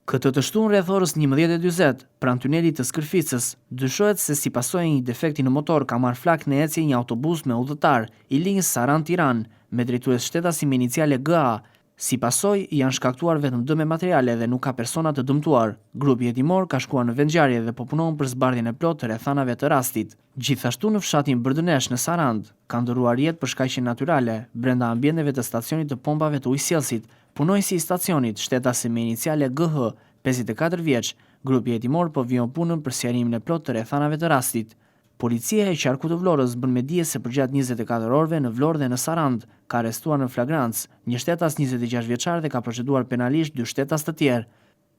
Këtë të shtunë rreth orës 11:40, pranë tunelit të Skërficës, dyshohet se si pasojë një defekti në motor ka marrë flak në ecje një autobus me udhëtar i linjës Sarand-Tiranë me drejtues shtetasin me iniciale GA. Si pasojë, janë shkaktuar vetëm dëme materiale dhe nuk ka persona të dëmtuar. Grupi hetimor ka shkuar në vendngjarje dhe po punon për zbardhjen e plotë të rrethanave të rastit. Gjithashtu në fshatin Bërdënesh në Sarand, ka ndërruar jetë për shkaqe natyrale brenda ambienteve të stacionit të pompave të ujësjellësit. Punojësi i stacionit, shtetasi me iniciale GH, 54 vjeç, grupi hetimor po vijon punën për sqarimin e plotë të rrethanave të rastit. Policia e qarku të Vlorës bën me dije se përgjatë 24 orëve në Vlorë dhe në Sarand ka arrestuar në flagrancë një shtetas 26 vjeçar dhe ka proceduar penalisht 2 shtetas të tjerë.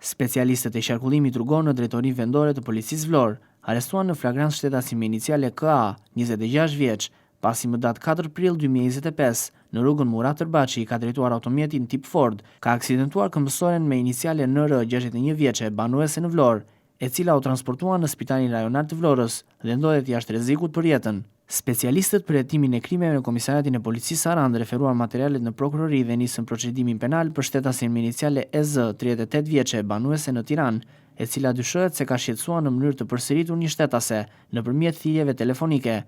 Specialistët e qarkullimit rrugon në drejtorinë vendore të policisë Vlorë arrestuan në flagrancë shtetasin me iniciale KA, 26 vjeç, pasi më datë 4 prill 2025 në rrugën Murat Tërbaçi ka drejtuar automjetin tip Ford, ka aksidentuar këmbësoren me iniciale NR, 61 vjeçe, banuese në Vlorë, e cila u transportua në Spitalin Rajonar të Vlorës dhe ndodhet jashtë rrezikut për jetën. Specialistët për hetimin e krimeve në Komisariatin e Policisë Sarand referuan materialet në prokurori dhe nisën procedimin penal për shtetasin me iniciale EZ, 38 vjeçe, banuese në Tiranë, e cila dyshohet se ka shqetësuar në mënyrë të përsëritur një shtetase nëpërmjet thiljeve telefonike.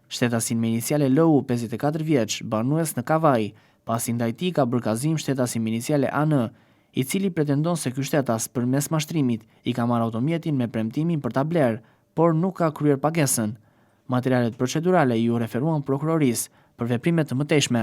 Shtetasin me iniciale LU, 54 vjeç, banues në Kavaj, pasi ndaj tij ka bërë kazim shtetasin me iniciale AN, i cili pretendon se ky shtetas përmes mashtrimit i ka marrë automjetin me premtimin për ta blerë, por nuk ka kryer pagesën. Materialet procedurale ju referuan prokurorisë për veprime të mëtejshme.